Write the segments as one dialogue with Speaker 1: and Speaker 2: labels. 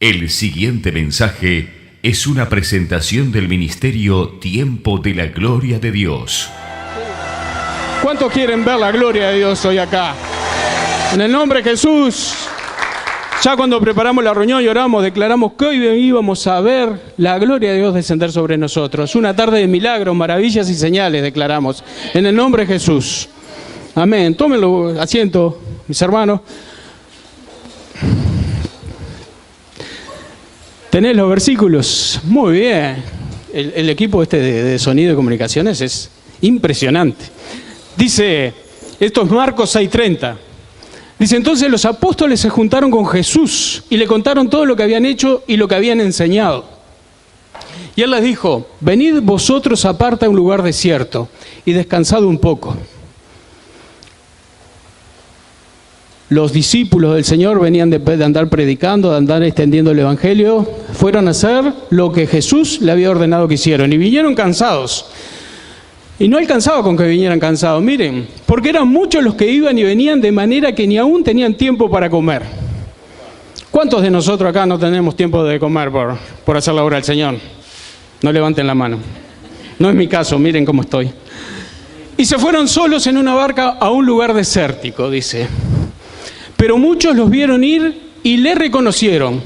Speaker 1: El siguiente mensaje es una presentación del ministerio Tiempo de la Gloria de Dios.
Speaker 2: ¿Cuántos quieren ver la gloria de Dios hoy acá? En el nombre de Jesús. Ya cuando preparamos la reunión y oramos, declaramos que hoy íbamos a ver la gloria de Dios descender sobre nosotros. Una tarde de milagros, maravillas y señales, declaramos. En el nombre de Jesús. Amén. Tómenlo asiento, mis hermanos. ¿Tenés los versículos? Muy bien. El equipo de sonido y comunicaciones es impresionante. Dice, esto es Marcos 6:30. Dice, entonces los apóstoles se juntaron con Jesús y le contaron todo lo que habían hecho y lo que habían enseñado. Y él les dijo, venid vosotros aparte a un lugar desierto y descansad un poco. Los discípulos del Señor venían de andar predicando, de andar extendiendo el Evangelio, fueron a hacer lo que Jesús le había ordenado que hicieron y vinieron cansados. Y no alcanzaba con que vinieran cansados, miren, porque eran muchos los que iban y venían de manera que ni aún tenían tiempo para comer. ¿Cuántos de nosotros acá no tenemos tiempo de comer por hacer la obra del Señor? No levanten la mano. No es mi caso, miren cómo estoy. Y se fueron solos en una barca a un lugar desértico, dice. Pero muchos los vieron ir y le reconocieron.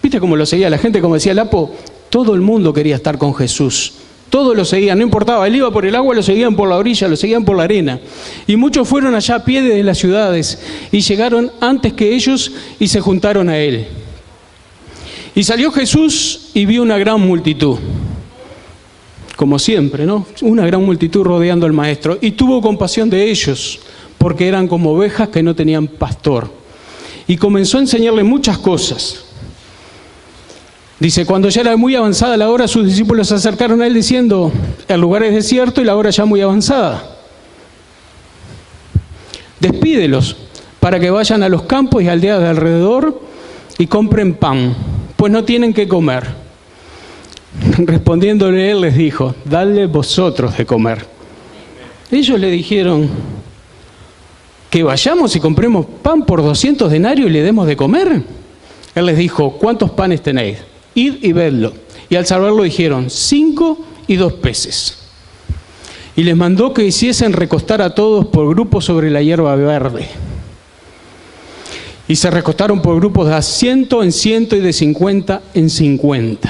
Speaker 2: ¿Viste cómo lo seguía la gente? Como decía Lapo, todo el mundo quería estar con Jesús. Todos lo seguían, no importaba, él iba por el agua, lo seguían por la orilla, lo seguían por la arena. Y muchos fueron allá a pie desde las ciudades y llegaron antes que ellos y se juntaron a él. Y salió Jesús y vio una gran multitud. Como siempre, ¿no? Una gran multitud rodeando al maestro. Y tuvo compasión de ellos, porque eran como ovejas que no tenían pastor. Y comenzó a enseñarle muchas cosas. Dice, cuando ya era muy avanzada la hora, sus discípulos se acercaron a él diciendo, el lugar es desierto y la hora ya muy avanzada. Despídelos para que vayan a los campos y aldeas de alrededor y compren pan, pues no tienen qué comer. Respondiéndole él les dijo, dadle vosotros de comer. Ellos le dijeron, que vayamos y compremos pan por 200 denarios y le demos de comer. Él les dijo, ¿cuántos panes tenéis? Id y vedlo. Y al saberlo dijeron, 5 y 2 peces. Y les mandó que hiciesen recostar a todos por grupos sobre la hierba verde. Y se recostaron por grupos de 100 en 100 y de 50 en 50.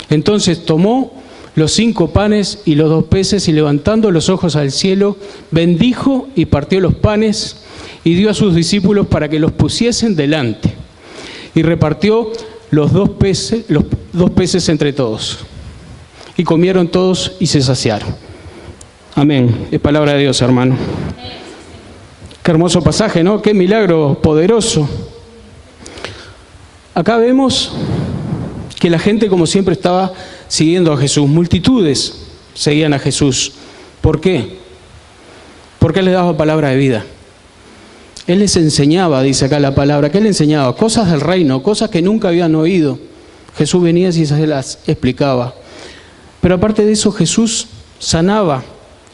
Speaker 2: Entonces tomó los 5 panes y los 2 peces y levantando los ojos al cielo, bendijo y partió los panes y dio a sus discípulos para que los pusiesen delante. Y repartió los dos peces entre todos. Y comieron todos y se saciaron. Amén. Es palabra de Dios, hermano. Qué hermoso pasaje, ¿no? Qué milagro poderoso. Acá vemos que la gente, como siempre, estaba siguiendo a Jesús. Multitudes seguían a Jesús. ¿Por qué? Porque Él les daba palabra de vida. Él les enseñaba, dice acá la palabra, que Él enseñaba cosas del reino, cosas que nunca habían oído. Jesús venía y se las explicaba. Pero aparte de eso, Jesús sanaba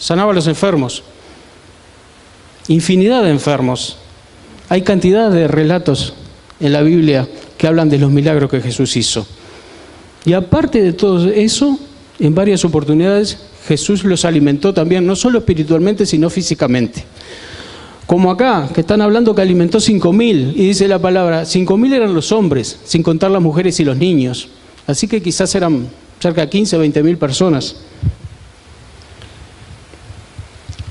Speaker 2: a los enfermos. Infinidad de enfermos. Hay cantidad de relatos en la Biblia que hablan de los milagros que Jesús hizo. Y aparte de todo eso, en varias oportunidades, Jesús los alimentó también, no solo espiritualmente, sino físicamente. Como acá, que están hablando que alimentó 5.000, y dice la palabra, 5.000 eran los hombres, sin contar las mujeres y los niños. Así que quizás eran cerca de 15 o 20.000 personas.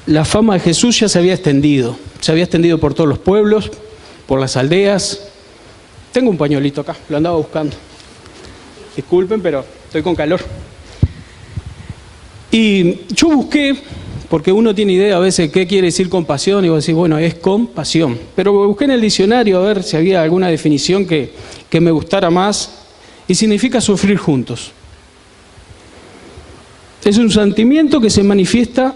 Speaker 2: La fama de Jesús ya se había extendido por todos los pueblos, por las aldeas. Tengo un pañuelito acá, lo andaba buscando. Disculpen, pero estoy con calor. Y yo busqué, porque uno tiene idea a veces qué quiere decir compasión, y vos decís, bueno, es compasión. Pero busqué en el diccionario a ver si había alguna definición que me gustara más, y significa sufrir juntos. Es un sentimiento que se manifiesta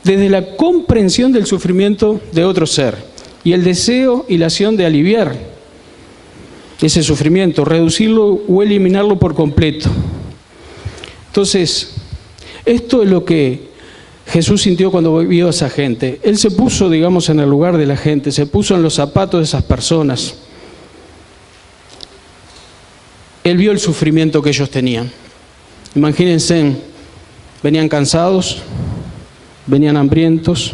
Speaker 2: desde la comprensión del sufrimiento de otro ser, y el deseo y la acción de aliviar ese sufrimiento, reducirlo o eliminarlo por completo. Entonces, esto es lo que Jesús sintió cuando vio a esa gente. Él se puso, digamos, en el lugar de la gente, se puso en los zapatos de esas personas. Él vio el sufrimiento que ellos tenían. Imagínense, venían cansados, venían hambrientos,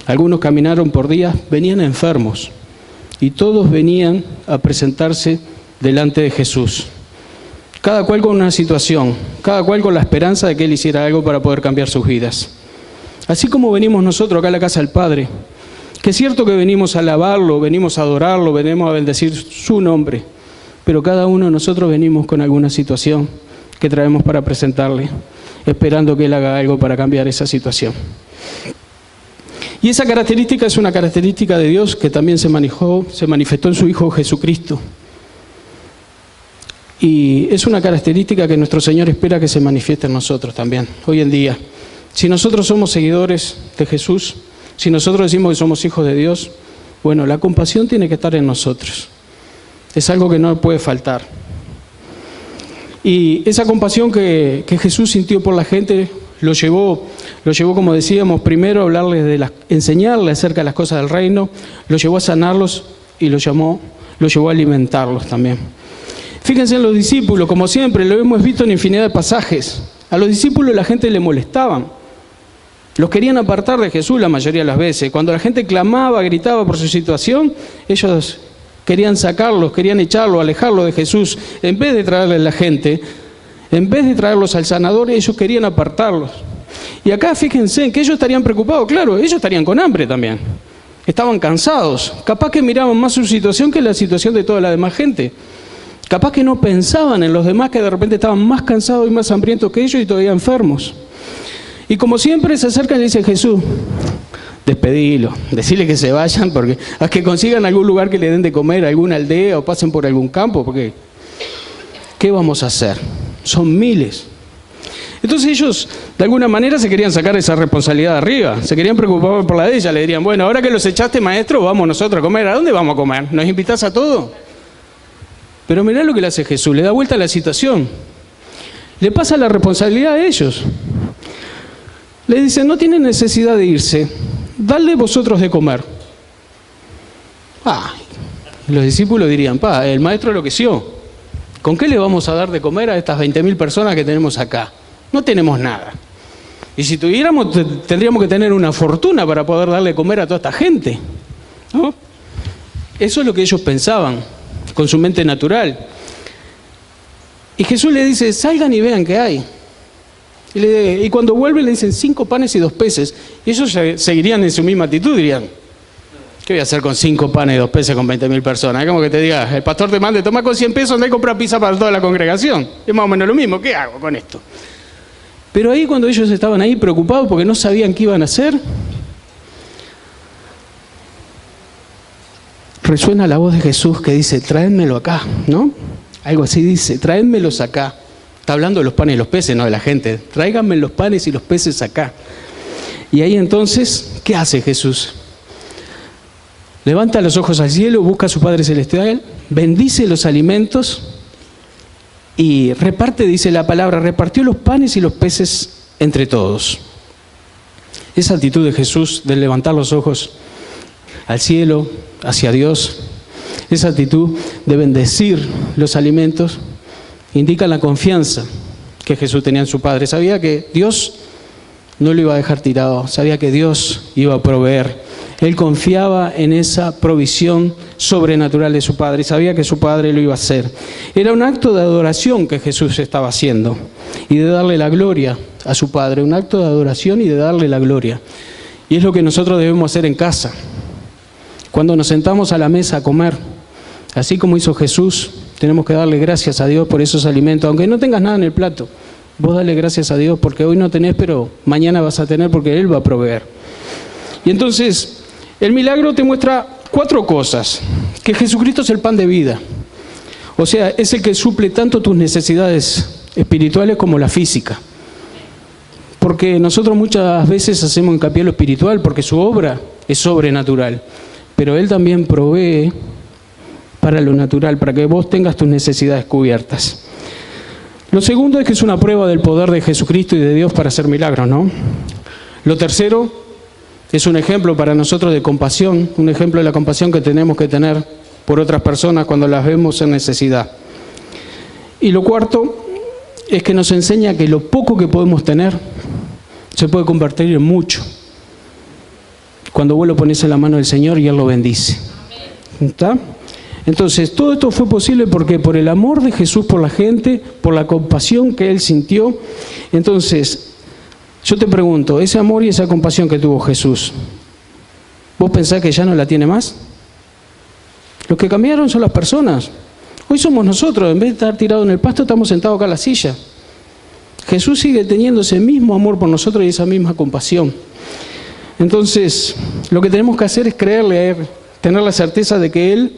Speaker 2: algunos caminaron por días, venían enfermos y todos venían a presentarse delante de Jesús. Cada cual con una situación, cada cual con la esperanza de que Él hiciera algo para poder cambiar sus vidas. Así como venimos nosotros acá a la casa del Padre, que es cierto que venimos a alabarlo, venimos a adorarlo, venimos a bendecir su nombre, pero cada uno de nosotros venimos con alguna situación que traemos para presentarle, esperando que Él haga algo para cambiar esa situación. Y esa característica es una característica de Dios que también se manifestó en su Hijo Jesucristo. Y es una característica que nuestro Señor espera que se manifieste en nosotros también, hoy en día. Si nosotros somos seguidores de Jesús, si nosotros decimos que somos hijos de Dios, bueno, la compasión tiene que estar en nosotros. Es algo que no puede faltar. Y esa compasión que Jesús sintió por la gente lo llevó, como decíamos, primero a hablarles enseñarles acerca de las cosas del reino, lo llevó a sanarlos y lo llevó a alimentarlos también. Fíjense en los discípulos, como siempre, lo hemos visto en infinidad de pasajes. A los discípulos la gente le molestaban. Los querían apartar de Jesús la mayoría de las veces. Cuando la gente clamaba, gritaba por su situación, ellos querían sacarlos, querían echarlos, alejarlos de Jesús. En vez de traerles a la gente, en vez de traerlos al sanador, ellos querían apartarlos. Y acá fíjense en que ellos estarían preocupados. Claro, ellos estarían con hambre también. Estaban cansados. Capaz que miraban más su situación que la situación de toda la demás gente. Capaz que no pensaban en los demás que de repente estaban más cansados y más hambrientos que ellos y todavía enfermos. Y como siempre se acercan y dicen: Jesús, despedilo, decirle que se vayan, porque a que consigan algún lugar que le den de comer, alguna aldea o pasen por algún campo, porque ¿qué vamos a hacer? Son miles. Entonces ellos de alguna manera se querían sacar esa responsabilidad de arriba, se querían preocupar por la de ella, le dirían: bueno, ahora que los echaste, maestro, vamos nosotros a comer. ¿A dónde vamos a comer? ¿Nos invitás a todo? Pero mirá lo que le hace Jesús, le da vuelta a la situación. Le pasa la responsabilidad a ellos. Le dice: no tienen necesidad de irse, dadle vosotros de comer. Los discípulos dirían: el maestro enloqueció. ¿Con qué le vamos a dar de comer a estas 20.000 personas que tenemos acá? No tenemos nada. Y si tuviéramos, tendríamos que tener una fortuna para poder darle de comer a toda esta gente, ¿no? Eso es lo que ellos pensaban, con su mente natural. Y Jesús le dice: salgan y vean qué hay. Y cuando vuelven le dicen: 5 panes y 2 peces. Y ellos seguirían en su misma actitud, dirían: ¿qué voy a hacer con 5 panes y 2 peces con 20.000 personas? Es como que te diga, el pastor te mande: toma con 100 pesos, anda y compra pizza para toda la congregación. Es más o menos lo mismo, ¿qué hago con esto? Pero ahí, cuando ellos estaban ahí preocupados porque no sabían qué iban a hacer, resuena la voz de Jesús que dice: tráenmelo acá, ¿no? Algo así dice: tráenmelos acá. Está hablando de los panes y los peces, no de la gente. Tráiganme los panes y los peces acá. Y ahí entonces, ¿qué hace Jesús? Levanta los ojos al cielo, busca a su Padre Celestial, bendice los alimentos y reparte, dice la palabra, repartió los panes y los peces entre todos. Esa actitud de Jesús de levantar los ojos al cielo, hacia Dios, esa actitud de bendecir los alimentos, indica la confianza que Jesús tenía en su Padre. Sabía que Dios no lo iba a dejar tirado, sabía que Dios iba a proveer. Él confiaba en esa provisión sobrenatural de su Padre y sabía que su Padre lo iba a hacer. Era un acto de adoración que Jesús estaba haciendo y de darle la gloria a su Padre, un acto de adoración y de darle la gloria. Y es lo que nosotros debemos hacer en casa. Cuando nos sentamos a la mesa a comer, así como hizo Jesús, tenemos que darle gracias a Dios por esos alimentos, aunque no tengas nada en el plato. Vos dale gracias a Dios porque hoy no tenés, pero mañana vas a tener porque Él va a proveer. Y entonces, el milagro te muestra 4 cosas. Que Jesucristo es el pan de vida. O sea, es el que suple tanto tus necesidades espirituales como la física. Porque nosotros muchas veces hacemos hincapié en lo espiritual porque su obra es sobrenatural. Pero Él también provee para lo natural, para que vos tengas tus necesidades cubiertas. Lo segundo es que es una prueba del poder de Jesucristo y de Dios para hacer milagros, ¿no? Lo tercero es un ejemplo para nosotros de compasión, un ejemplo de la compasión que tenemos que tener por otras personas cuando las vemos en necesidad. Y lo cuarto es que nos enseña que lo poco que podemos tener se puede convertir en mucho cuando vos lo pones en la mano del Señor y Él lo bendice. ¿Está? Entonces, todo esto fue posible porque por el amor de Jesús por la gente, por la compasión que Él sintió. Entonces, yo te pregunto, ese amor y esa compasión que tuvo Jesús, ¿vos pensás que ya no la tiene más? Los que cambiaron son las personas. Hoy somos nosotros, en vez de estar tirados en el pasto, estamos sentados acá en la silla. Jesús sigue teniendo ese mismo amor por nosotros y esa misma compasión. Entonces, lo que tenemos que hacer es creerle a Él, tener la certeza de que Él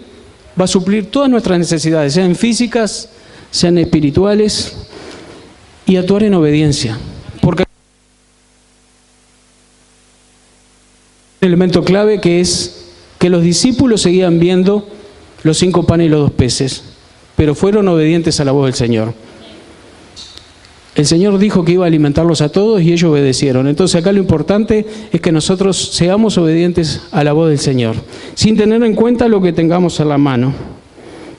Speaker 2: va a suplir todas nuestras necesidades, sean físicas, sean espirituales, y actuar en obediencia. Porque un elemento clave que es que los discípulos seguían viendo los 5 panes y los 2 peces, pero fueron obedientes a la voz del Señor. El Señor dijo que iba a alimentarlos a todos y ellos obedecieron. Entonces acá lo importante es que nosotros seamos obedientes a la voz del Señor, sin tener en cuenta lo que tengamos en la mano.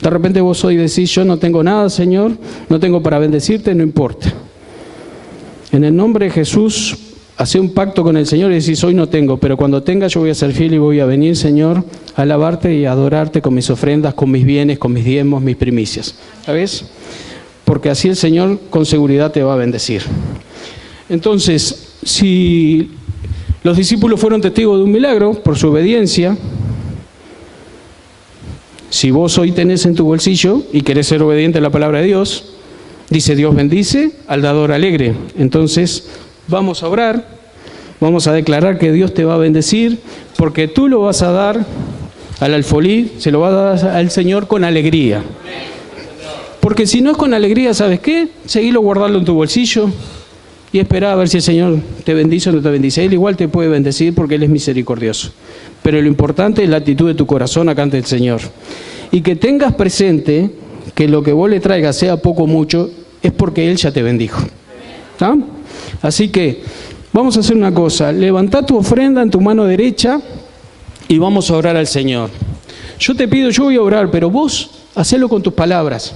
Speaker 2: De repente vos hoy decís, yo no tengo nada, Señor, no tengo para bendecirte, no importa. En el nombre de Jesús, hacé un pacto con el Señor y decís, hoy no tengo, pero cuando tenga yo voy a ser fiel y voy a venir, Señor, a alabarte y a adorarte con mis ofrendas, con mis bienes, con mis diezmos, mis primicias. ¿Sabes? Porque así el Señor con seguridad te va a bendecir. Entonces, si los discípulos fueron testigos de un milagro por su obediencia, si vos hoy tenés en tu bolsillo y querés ser obediente a la palabra de Dios, dice Dios bendice al dador alegre. Entonces, vamos a orar, vamos a declarar que Dios te va a bendecir, porque tú lo vas a dar al alfolí, se lo vas a dar al Señor con alegría. Porque si no es con alegría, ¿sabes qué? Seguilo guardando en tu bolsillo y espera a ver si el Señor te bendice o no te bendice. Él igual te puede bendecir porque Él es misericordioso. Pero lo importante es la actitud de tu corazón acá ante el Señor. Y que tengas presente que lo que vos le traigas, sea poco o mucho, es porque Él ya te bendijo. ¿Está? Así que vamos a hacer una cosa. Levantá tu ofrenda en tu mano derecha y vamos a orar al Señor. Yo te pido, yo voy a orar, pero vos hacelo con tus palabras.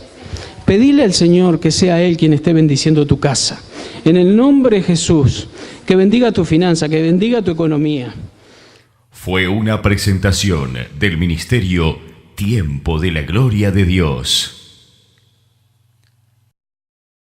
Speaker 2: Pedile al Señor que sea Él quien esté bendiciendo tu casa. En el nombre de Jesús, que bendiga tu finanza, que bendiga tu economía.
Speaker 1: Fue una presentación del Ministerio Tiempo de la Gloria de Dios.